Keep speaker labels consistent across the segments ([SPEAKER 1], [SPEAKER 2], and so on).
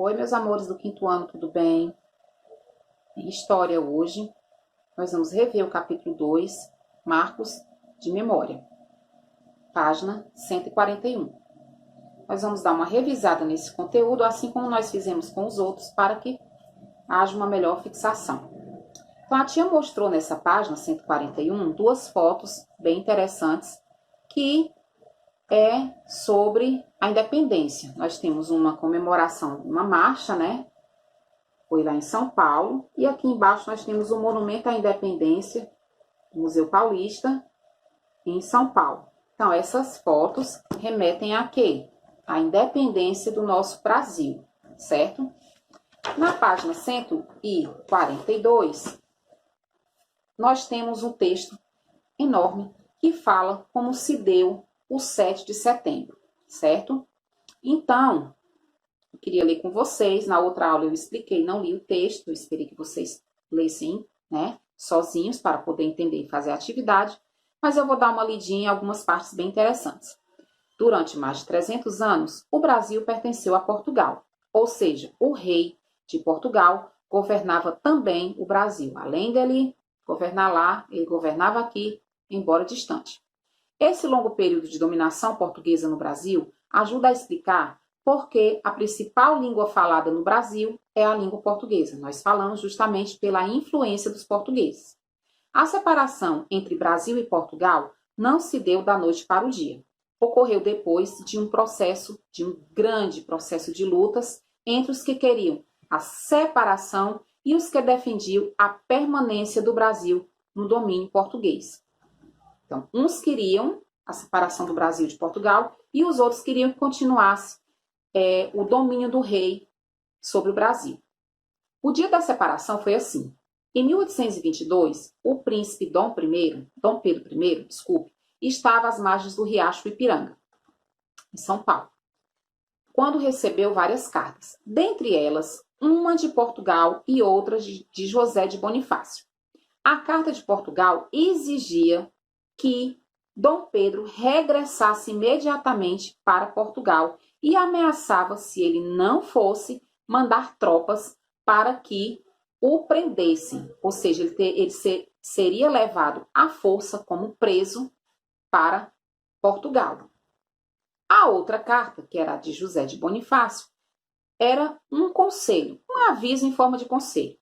[SPEAKER 1] Oi, meus amores do quinto ano, tudo bem? Em História hoje, nós vamos rever o capítulo 2, Marcos de Memória, página 141. Nós vamos dar uma revisada nesse conteúdo, assim como nós fizemos com os outros, para que haja uma melhor fixação. Então, a tia mostrou nessa página 141 duas fotos bem interessantes que é sobre a independência. Nós temos uma comemoração, uma marcha, né? Foi lá em São Paulo. E aqui embaixo nós temos o Monumento à Independência, do Museu Paulista, em São Paulo. Então, essas fotos remetem a quê? A independência do nosso Brasil, certo? Na página 142, nós temos um texto enorme que fala como se deu o 7 de setembro, certo? Então, eu queria ler com vocês. Na outra aula eu expliquei, não li o texto, eu esperei que vocês lessem, né, sozinhos para poder entender e fazer a atividade, mas eu vou dar uma lidinha em algumas partes bem interessantes. Durante mais de 300 anos, o Brasil pertenceu a Portugal, ou seja, o rei de Portugal governava também o Brasil. Além dele governar lá, ele governava aqui, embora distante. Esse longo período de dominação portuguesa no Brasil ajuda a explicar por que a principal língua falada no Brasil é a língua portuguesa. Nós falamos justamente pela influência dos portugueses. A separação entre Brasil e Portugal não se deu da noite para o dia. Ocorreu depois de um grande processo de lutas entre os que queriam a separação e os que defendiam a permanência do Brasil no domínio português. Então, uns queriam a separação do Brasil de Portugal e os outros queriam que continuasse o domínio do rei sobre o Brasil. O dia da separação foi assim. Em 1822, o príncipe Dom Pedro I, estava às margens do riacho Ipiranga, em São Paulo, quando recebeu várias cartas, dentre elas uma de Portugal e outra de José de Bonifácio. A carta de Portugal exigia que Dom Pedro regressasse imediatamente para Portugal e ameaçava, se ele não fosse, mandar tropas para que o prendessem, ou seja, ele seria levado à força como preso para Portugal. A outra carta, que era a de José de Bonifácio, era um conselho, um aviso em forma de conselho.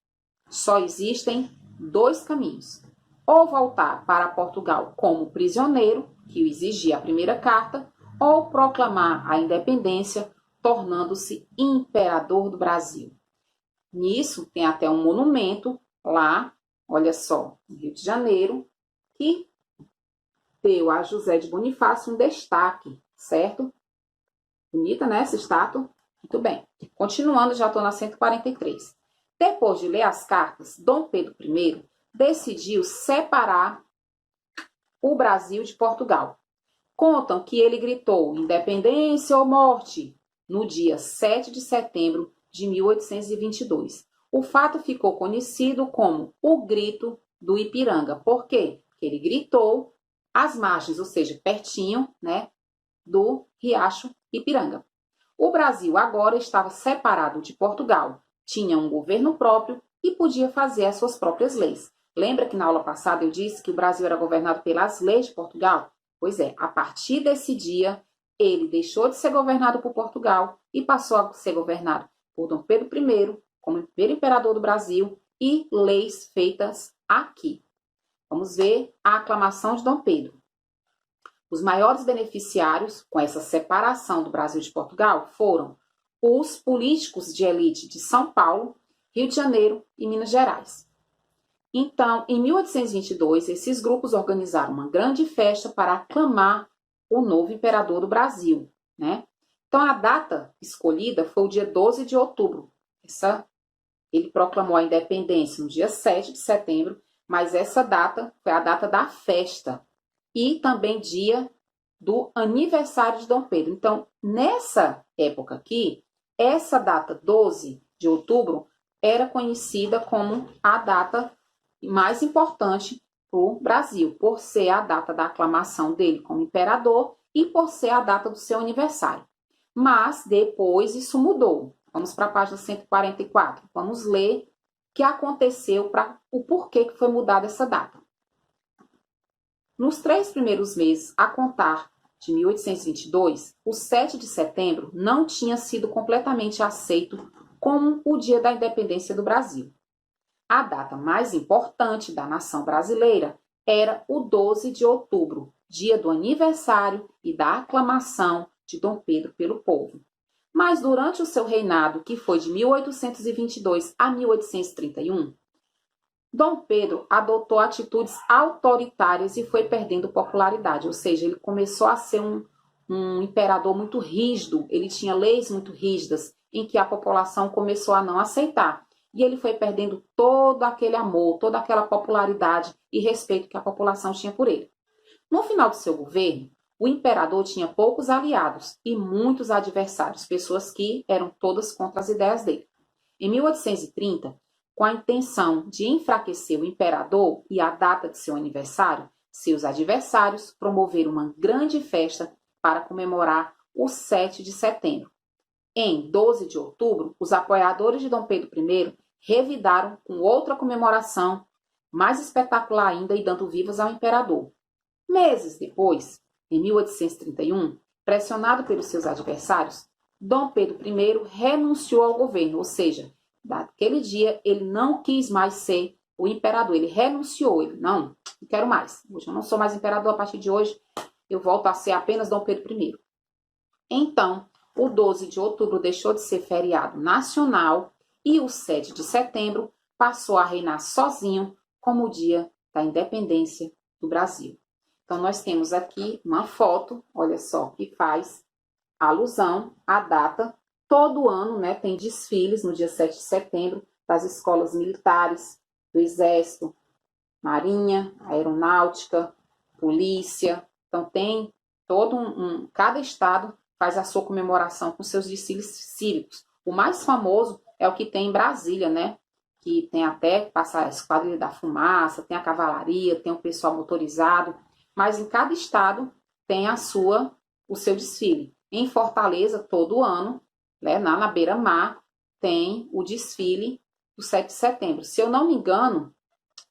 [SPEAKER 1] Só existem dois caminhos: ou voltar para Portugal como prisioneiro, que o exigia a primeira carta, ou proclamar a independência, tornando-se imperador do Brasil. Nisso tem até um monumento lá, olha só, no Rio de Janeiro, que deu a José de Bonifácio um destaque, certo? Bonita, né, essa estátua? Muito bem. Continuando, já estou na 143. Depois de ler as cartas, Dom Pedro I decidiu separar o Brasil de Portugal. Contam que ele gritou independência ou morte no dia 7 de setembro de 1822. O fato ficou conhecido como o Grito do Ipiranga. Por quê? Porque ele gritou às margens, ou seja, pertinho, né, do riacho Ipiranga. O Brasil agora estava separado de Portugal, tinha um governo próprio e podia fazer as suas próprias leis. Lembra que na aula passada eu disse que o Brasil era governado pelas leis de Portugal? Pois é, a partir desse dia, ele deixou de ser governado por Portugal e passou a ser governado por Dom Pedro I, como primeiro imperador do Brasil, e leis feitas aqui. Vamos ver a aclamação de Dom Pedro. Os maiores beneficiários com essa separação do Brasil de Portugal foram os políticos de elite de São Paulo, Rio de Janeiro e Minas Gerais. Então, em 1822, esses grupos organizaram uma grande festa para aclamar o novo imperador do Brasil, né? Então, a data escolhida foi o dia 12 de outubro. Ele proclamou a independência no dia 7 de setembro, mas essa data foi a data da festa e também dia do aniversário de Dom Pedro. Então, nessa época aqui, essa data 12 de outubro era conhecida como a data mais importante para o Brasil, por ser a data da aclamação dele como imperador e por ser a data do seu aniversário. Mas depois isso mudou. Vamos para a página 144. Vamos ler o que aconteceu, o porquê que foi mudada essa data. Nos 3 primeiros meses, a contar de 1822, o 7 de setembro não tinha sido completamente aceito como o dia da independência do Brasil. A data mais importante da nação brasileira era o 12 de outubro, dia do aniversário e da aclamação de Dom Pedro pelo povo. Mas durante o seu reinado, que foi de 1822 a 1831, Dom Pedro adotou atitudes autoritárias e foi perdendo popularidade, ou seja, ele começou a ser um imperador muito rígido, ele tinha leis muito rígidas, em que a população começou a não aceitar. E ele foi perdendo todo aquele amor, toda aquela popularidade e respeito que a população tinha por ele. No final de seu governo, o imperador tinha poucos aliados e muitos adversários, pessoas que eram todas contra as ideias dele. Em 1830, com a intenção de enfraquecer o imperador e a data de seu aniversário, seus adversários promoveram uma grande festa para comemorar o 7 de setembro. Em 12 de outubro, os apoiadores de Dom Pedro I revidaram com outra comemoração, mais espetacular ainda e dando vivas ao imperador. Meses depois, em 1831, pressionado pelos seus adversários, Dom Pedro I renunciou ao governo, ou seja, daquele dia ele não quis mais ser o imperador, ele renunciou, ele não quero mais, hoje eu não sou mais imperador, a partir de hoje eu volto a ser apenas Dom Pedro I. Então, o 12 de outubro deixou de ser feriado nacional e o 7 de setembro passou a reinar sozinho como o dia da independência do Brasil. Então, nós temos aqui uma foto, olha só, que faz alusão à data. Todo ano, né, tem desfiles no dia 7 de setembro das escolas militares, do Exército, Marinha, Aeronáutica, Polícia. Então, tem todo cada estado faz a sua comemoração com seus desfiles cívicos. O mais famoso é o que tem em Brasília, né? Que tem até passar a Esquadrilha da Fumaça, tem a cavalaria, tem o pessoal motorizado, mas em cada estado tem o seu desfile. Em Fortaleza, todo ano, né, na beira-mar, tem o desfile do 7 de setembro. Se eu não me engano,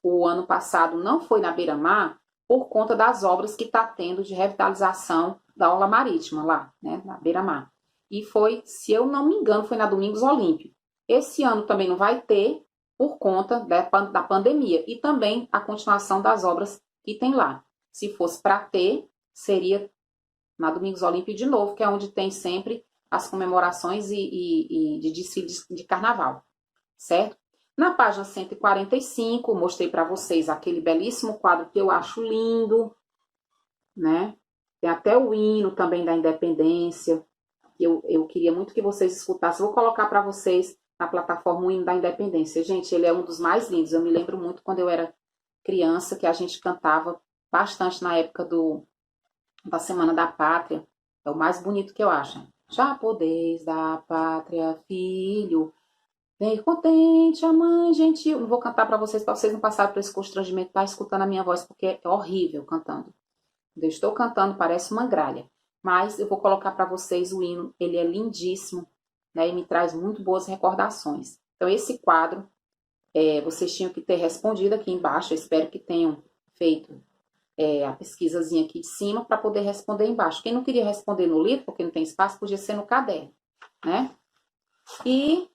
[SPEAKER 1] o ano passado não foi na beira-mar por conta das obras que está tendo de revitalização da orla marítima lá, né, na beira-mar. E foi, se eu não me engano, foi na Domingos Olímpio. Esse ano também não vai ter por conta da pandemia e também a continuação das obras que tem lá. Se fosse para ter, seria na Domingos Olímpio de novo, que é onde tem sempre as comemorações e de desfiles de carnaval, certo? Na página 145, mostrei para vocês aquele belíssimo quadro que eu acho lindo, né? Tem até o hino também da independência, que eu queria muito que vocês escutassem. Vou colocar para vocês na plataforma o hino da independência. Gente, ele é um dos mais lindos. Eu me lembro muito quando eu era criança, que a gente cantava bastante na época da Semana da Pátria. É o mais bonito que eu acho. Já podeis da pátria, filho, bem contente, a mãe gentil. Não vou cantar para vocês não passarem por esse constrangimento, tá escutando a minha voz, porque é horrível cantando. Eu estou cantando, parece uma gralha. Mas eu vou colocar para vocês o hino. Ele é lindíssimo, né? E me traz muito boas recordações. Então, esse quadro, vocês tinham que ter respondido aqui embaixo. Eu espero que tenham feito a pesquisazinha aqui de cima para poder responder embaixo. Quem não queria responder no livro, porque não tem espaço, podia ser no caderno, né? E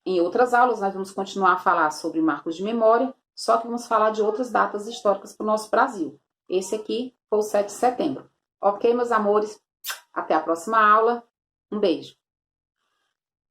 [SPEAKER 1] em outras aulas nós vamos continuar a falar sobre marcos de memória, só que vamos falar de outras datas históricas para o nosso Brasil. Esse aqui foi o 7 de setembro. Ok, meus amores? Até a próxima aula. Um beijo.